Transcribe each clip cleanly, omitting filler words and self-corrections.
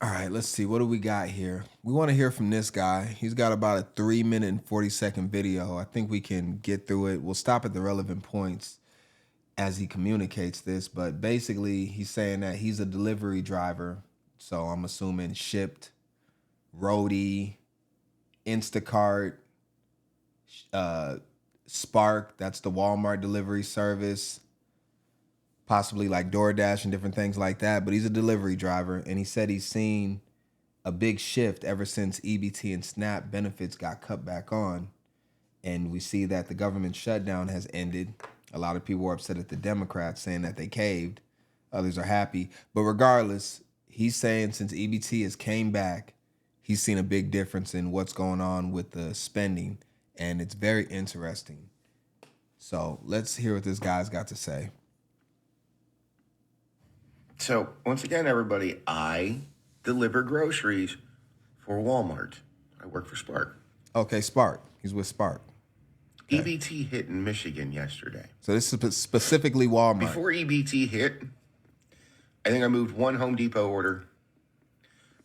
All right, let's see. What do we got here? We want to hear from this guy. He's got about a 3 minute and 40-second video. I think we can get through it. We'll stop at the relevant points as he communicates this. But basically, he's saying that he's a delivery driver. So I'm assuming Shipped, Roadie, Instacart, Spark. That's the Walmart delivery service. Possibly like DoorDash and different things like that, but he's a delivery driver, and he said he's seen a big shift ever since EBT and SNAP benefits got cut back on, and we see that the government shutdown has ended. A lot of people are upset at the Democrats saying that they caved. Others are happy, but regardless, he's saying since EBT has came back, he's seen a big difference in what's going on with the spending, and it's very interesting. So let's hear what this guy's got to say. So, once again, everybody, I deliver groceries for Walmart. I work for Spark. Okay, Spark. He's with Spark. Okay. EBT hit in Michigan yesterday. So this is specifically Walmart. Before EBT hit, I think I moved one Home Depot order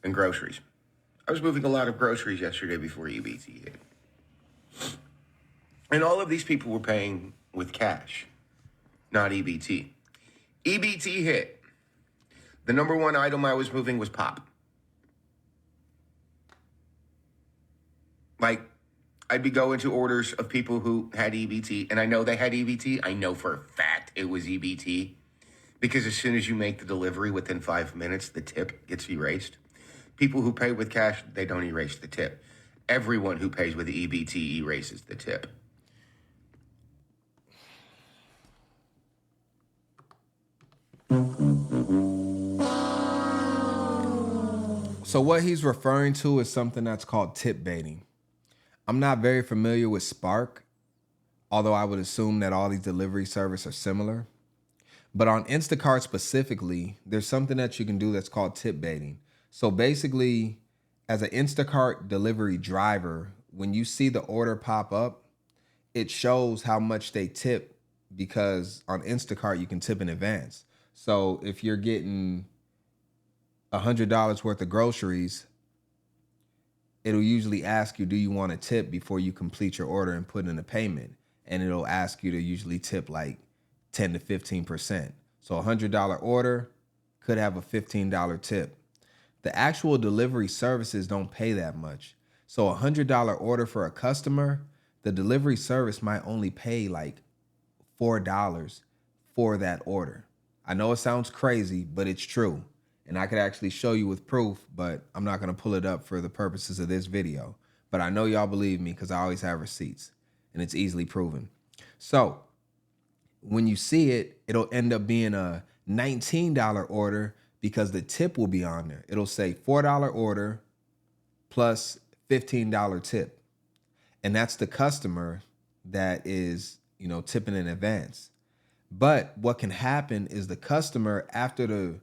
and groceries. I was moving a lot of groceries yesterday before EBT hit. And all of these people were paying with cash, not EBT. EBT hit. The number one item I was moving was pop. Like, I'd be going to orders of people who had EBT, and I know they had EBT. I know for a fact it was EBT, because as soon as you make the delivery, within 5 minutes, the tip gets erased. People who pay with cash, they don't erase the tip. Everyone who pays with EBT erases the tip. So what he's referring to is something that's called tip baiting. I'm not very familiar with Spark, although I would assume that all these delivery services are similar. But on Instacart specifically, there's something that you can do that's called tip baiting. So basically, as an Instacart delivery driver, when you see the order pop up, it shows how much they tip, because on Instacart, you can tip in advance. So if you're getting $100 worth of groceries, it'll usually ask you, do you want a tip before you complete your order and put in a payment? And it'll ask you to usually tip like 10 to 15%. So a $100 order could have a $15 tip. The actual delivery services don't pay that much. So a $100 order for a customer, the delivery service might only pay like $4 for that order. I know it sounds crazy, but it's true. And I could actually show you with proof, but I'm not going to pull it up for the purposes of this video. But I know y'all believe me because I always have receipts, and it's easily proven. So when you see it, it'll end up being a $19 order because the tip will be on there. It'll say $4 order plus $15 tip. And that's the customer that is, tipping in advance. But what can happen is the customer, after the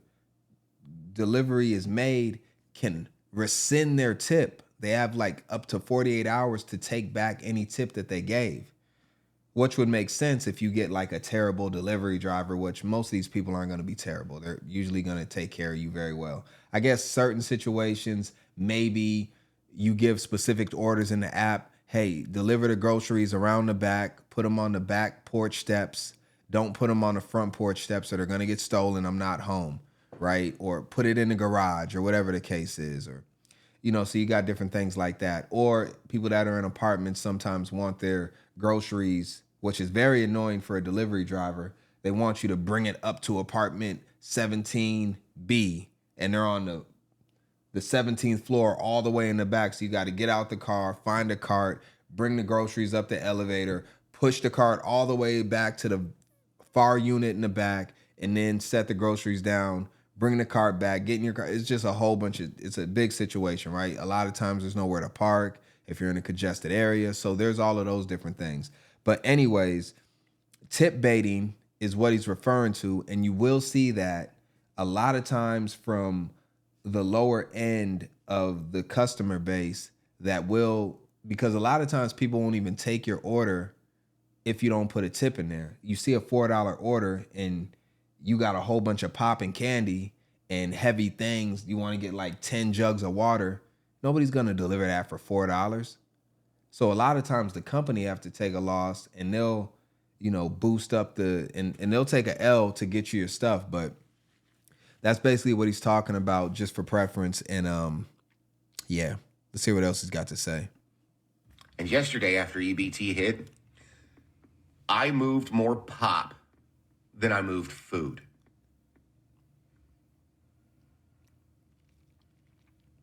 delivery is made, can rescind their tip. They have like up to 48 hours to take back any tip that they gave, which would make sense if you get like a terrible delivery driver, which most of these people aren't going to be terrible. They're usually going to take care of you very well. I guess certain situations, maybe you give specific orders in the app. Hey, deliver the groceries around the back, put them on the back porch steps. Don't put them on the front porch steps that are going to get stolen. I'm not home. Right? Or put it in the garage or whatever the case is. Or, so you got different things like that. Or people that are in apartments sometimes want their groceries, which is very annoying for a delivery driver. They want you to bring it up to apartment 17B, and they're on the 17th floor all the way in the back. So you got to get out the car, find a cart, bring the groceries up the elevator, push the cart all the way back to the far unit in the back, and then set the groceries down, bring the cart back, get in your car. It's just a whole bunch of, it's a big situation, right? A lot of times there's nowhere to park if you're in a congested area. So there's all of those different things. But anyways, tip baiting is what he's referring to. And you will see that a lot of times from the lower end of the customer base that will, because a lot of times people won't even take your order if you don't put a tip in there. You see a $4 order and you got a whole bunch of pop and candy, and heavy things, you want to get like 10 jugs of water, nobody's going to deliver that for $4. So a lot of times the company have to take a loss, and they'll, boost up and they'll take a L to get you your stuff. But that's basically what he's talking about, just for preference. And yeah, let's see what else he's got to say. And yesterday after EBT hit, I moved more pop than I moved food.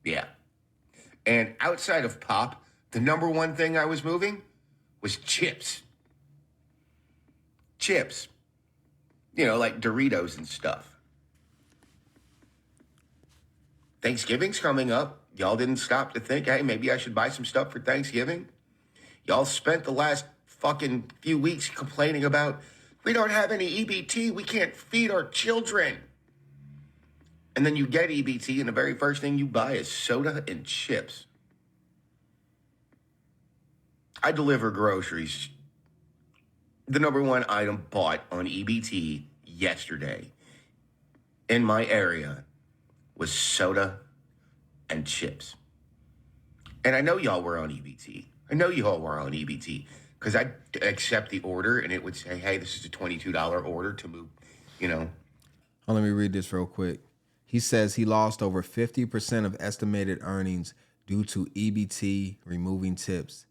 Yeah. And outside of pop, the number one thing I was moving was chips. Chips. Like Doritos and stuff. Thanksgiving's coming up. Y'all didn't stop to think, hey, maybe I should buy some stuff for Thanksgiving. Y'all spent the last fucking few weeks complaining about, we don't have any EBT, we can't feed our children. And then you get EBT, and the very first thing you buy is soda and chips. I deliver groceries. The number one item bought on EBT yesterday in my area was soda and chips. And I know y'all were on EBT. Because I'd accept the order and it would say, hey, this is a $22 order to move, Oh, let me read this real quick. He says he lost over 50% of estimated earnings due to EBT removing tips.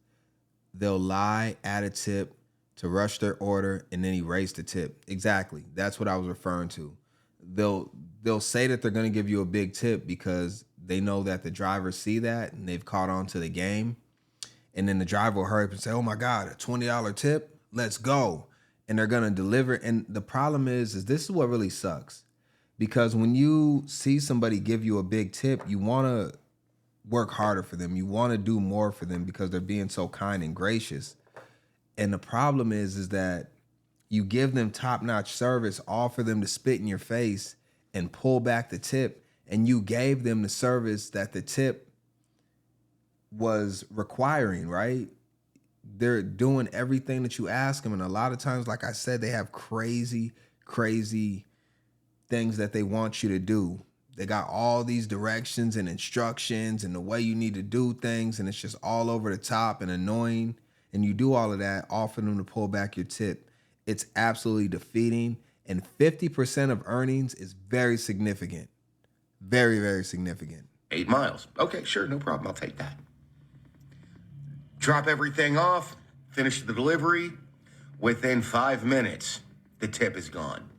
They'll lie, add a tip to rush their order, and then erase the tip. Exactly. That's what I was referring to. They'll say that they're going to give you a big tip because they know that the drivers see that and they've caught on to the game. And then the driver will hurry up and say, oh my God, a $20 tip, let's go. And they're going to deliver. And the problem is this is what really sucks. Because when you see somebody give you a big tip, you want to work harder for them. You want to do more for them because they're being so kind and gracious. And the problem is that you give them top-notch service, all for them to spit in your face and pull back the tip. And you gave them the service that the tip was requiring, right? They're doing everything that you ask them. And a lot of times, like I said, they have crazy, crazy things that they want you to do. They got all these directions and instructions and the way you need to do things. And it's just all over the top and annoying. And you do all of that, all for them to pull back your tip. It's absolutely defeating. And 50% of earnings is very significant. Very, very significant. 8 miles. Okay, sure, no problem. I'll take that. Drop everything off, finish the delivery. Within 5 minutes, the tip is gone.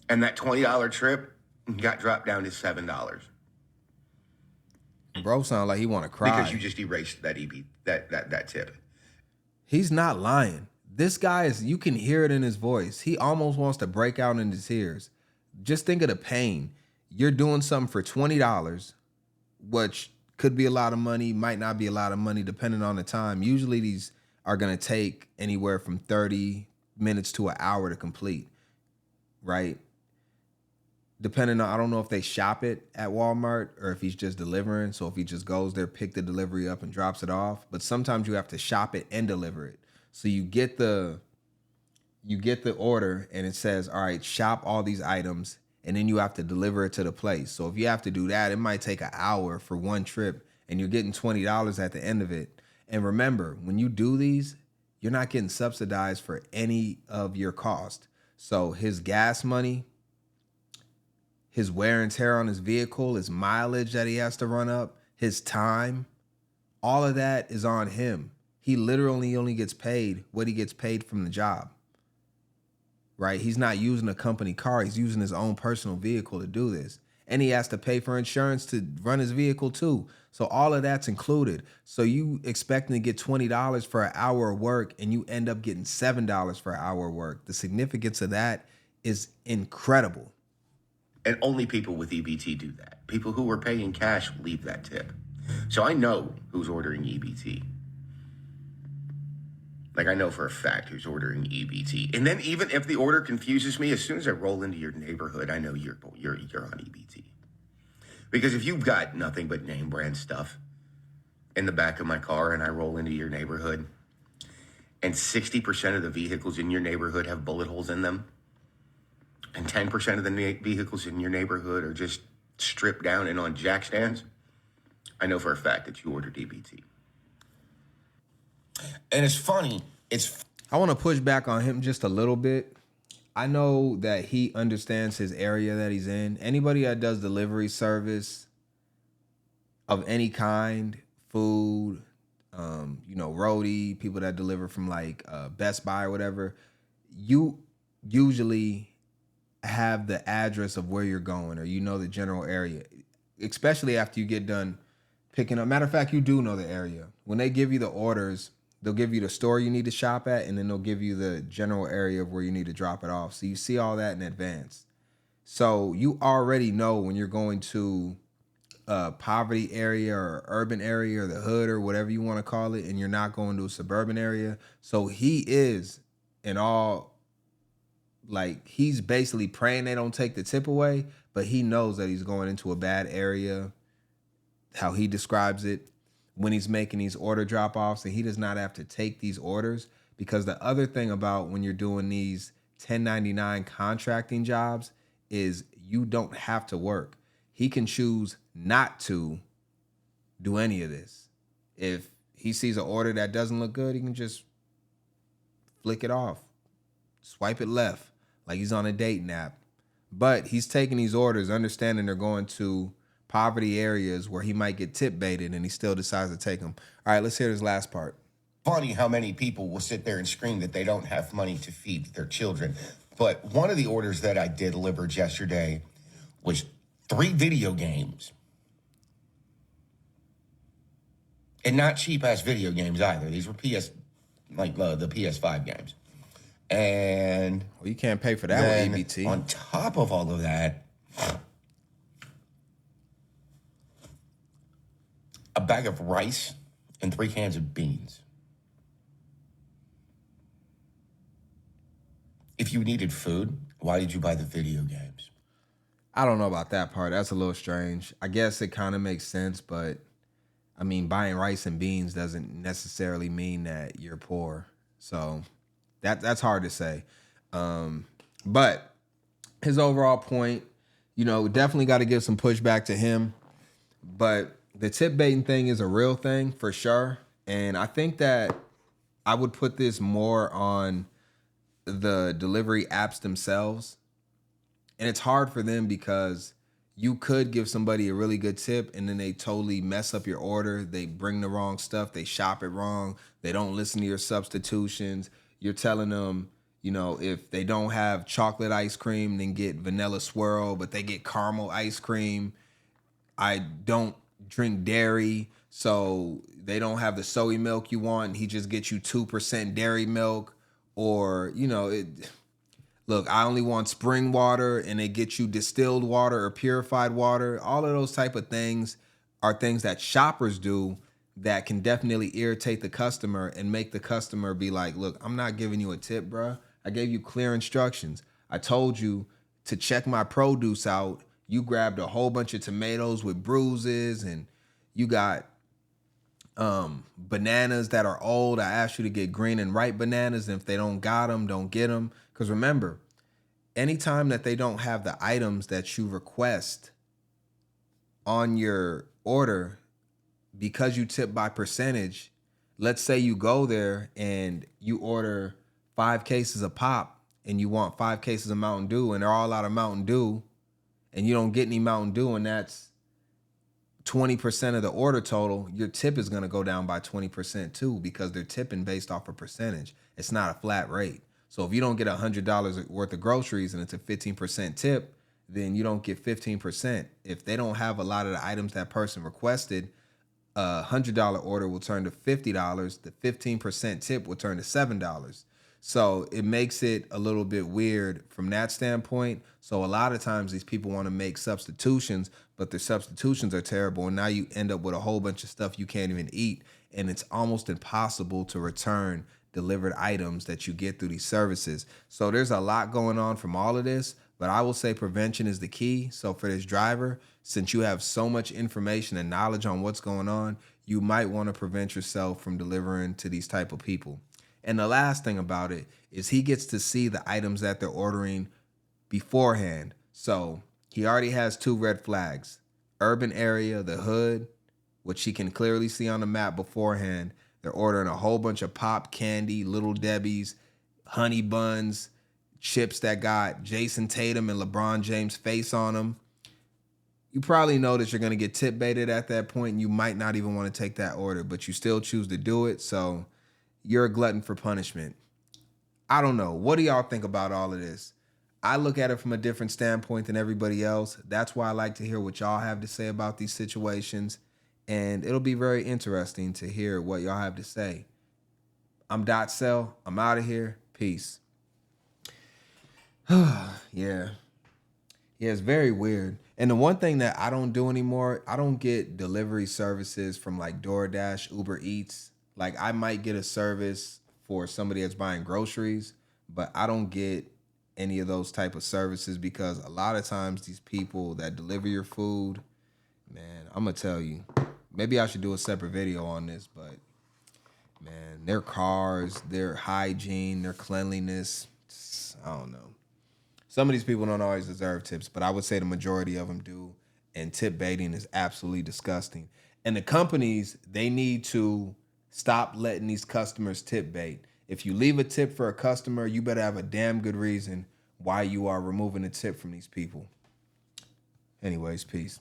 And that $20 trip got dropped down to $7. Bro sound like he want to cry. Because you just erased that that tip. He's not lying. This guy is, you can hear it in his voice. He almost wants to break out into tears. Just think of the pain. You're doing something for $20, which could be a lot of money, might not be a lot of money, depending on the time. Usually these are going to take anywhere from 30 minutes to an hour to complete, right? Depending on, I don't know if they shop it at Walmart or if he's just delivering. So if he just goes there, pick the delivery up and drops it off. But sometimes you have to shop it and deliver it. So you get the order and it says, all right, shop all these items. And then you have to deliver it to the place. So if you have to do that, it might take an hour for one trip and you're getting $20 at the end of it. And remember, when you do these, you're not getting subsidized for any of your cost. So his gas money, his wear and tear on his vehicle, his mileage that he has to run up, his time, all of that is on him. He literally only gets paid what he gets paid from the job. Right? He's not using a company car. He's using his own personal vehicle to do this. And he has to pay for insurance to run his vehicle too. So all of that's included. So you expecting to get $20 for an hour of work and you end up getting $7 for an hour of work. The significance of that is incredible. And only people with EBT do that. People who are paying cash leave that tip. So I know who's ordering EBT. Like I know for a fact who's ordering EBT. And then even if the order confuses me, as soon as I roll into your neighborhood, I know you're on EBT. Because if you've got nothing but name brand stuff in the back of my car and I roll into your neighborhood and 60% of the vehicles in your neighborhood have bullet holes in them, and 10% of the vehicles in your neighborhood are just stripped down and on jack stands, I know for a fact that you ordered EBT. And it's funny. I want to push back on him just a little bit. I know that he understands his area that he's in. Anybody that does delivery service of any kind, food, roadie, people that deliver from like Best Buy or whatever, you usually have the address of where you're going, or the general area, especially after you get done picking up. Matter of fact, you do know the area. When they give you the orders, they'll give you the store you need to shop at, and then they'll give you the general area of where you need to drop it off. So you see all that in advance. So you already know when you're going to a poverty area or urban area or the hood or whatever you want to call it, and you're not going to a suburban area. So he is in all, like, he's basically praying they don't take the tip away, but he knows that he's going into a bad area, how he describes it, when he's making these order drop-offs, and he does not have to take these orders. Because the other thing about when you're doing these 1099 contracting jobs is you don't have to work. He can choose not to do any of this. If he sees an order that doesn't look good, he can just flick it off, swipe it left, like he's on a dating app. But he's taking these orders, understanding they're going to poverty areas where he might get tip baited, and he still decides to take them. All right, let's hear this last part. Funny how many people will sit there and scream that they don't have money to feed their children. But one of the orders that I did delivered yesterday was 3 video games. And not cheap-ass video games either. These were the PS5 games. And well, you can't pay for that with EBT. On top of all of that, a bag of rice and 3 cans of beans. If you needed food, why did you buy the video games? I don't know about that part. That's a little strange. I guess it kind of makes sense, but I mean, buying rice and beans doesn't necessarily mean that you're poor. So that's hard to say. But his overall point, definitely got to give some pushback to him. But the tip baiting thing is a real thing for sure. And I think that I would put this more on the delivery apps themselves. And it's hard for them because you could give somebody a really good tip and then they totally mess up your order. They bring the wrong stuff. They shop it wrong. They don't listen to your substitutions. You're telling them, if they don't have chocolate ice cream, then get vanilla swirl, but they get caramel ice cream. I don't drink dairy, so they don't have the soy milk you want. And he just gets you 2% dairy milk. Or, look, I only want spring water, and they get you distilled water or purified water. All of those type of things are things that shoppers do that can definitely irritate the customer and make the customer be like, look, I'm not giving you a tip, bruh. I gave you clear instructions. I told you to check my produce out. You grabbed a whole bunch of tomatoes with bruises, and you got bananas that are old. I asked you to get green and ripe bananas, and if they don't got them, don't get them. Because remember, anytime that they don't have the items that you request on your order, because you tip by percentage, let's say you go there and you order 5 cases of pop and you want 5 cases of Mountain Dew, and they're all out of Mountain Dew, and you don't get any Mountain Dew, and that's 20% of the order total, your tip is going to go down by 20% too, because they're tipping based off a percentage. It's not a flat rate. So if you don't get $100 worth of groceries and it's a 15% tip, then you don't get 15%. If they don't have a lot of the items that person requested, a $100 order will turn to $50. The 15% tip will turn to $7. So it makes it a little bit weird from that standpoint. So a lot of times these people want to make substitutions, but their substitutions are terrible. And now you end up with a whole bunch of stuff you can't even eat. And it's almost impossible to return delivered items that you get through these services. So there's a lot going on from all of this, but I will say prevention is the key. So for this driver, since you have so much information and knowledge on what's going on, you might want to prevent yourself from delivering to these type of people. And the last thing about it is he gets to see the items that they're ordering beforehand. So he already has 2 red flags. Urban area, the hood, which he can clearly see on the map beforehand. They're ordering a whole bunch of pop candy, Little Debbie's, honey buns, chips that got Jason Tatum and LeBron James' face on them. You probably know that you're going to get tip baited at that point, and you might not even want to take that order, but you still choose to do it. So you're a glutton for punishment. I don't know. What do y'all think about all of this? I look at it from a different standpoint than everybody else. That's why I like to hear what y'all have to say about these situations. And it'll be very interesting to hear what y'all have to say. I'm DotSale. I'm out of here. Peace. Yeah. Yeah, it's very weird. And the one thing that I don't do anymore, I don't get delivery services from like DoorDash, Uber Eats. Like I might get a service for somebody that's buying groceries, but I don't get any of those type of services because a lot of times these people that deliver your food, man, I'm gonna tell you, maybe I should do a separate video on this, but man, their cars, their hygiene, their cleanliness, I don't know. Some of these people don't always deserve tips, but I would say the majority of them do. And tip baiting is absolutely disgusting. And the companies, they need to stop letting these customers tip bait. If you leave a tip for a customer, you better have a damn good reason why you are removing a tip from these people. Anyways, peace.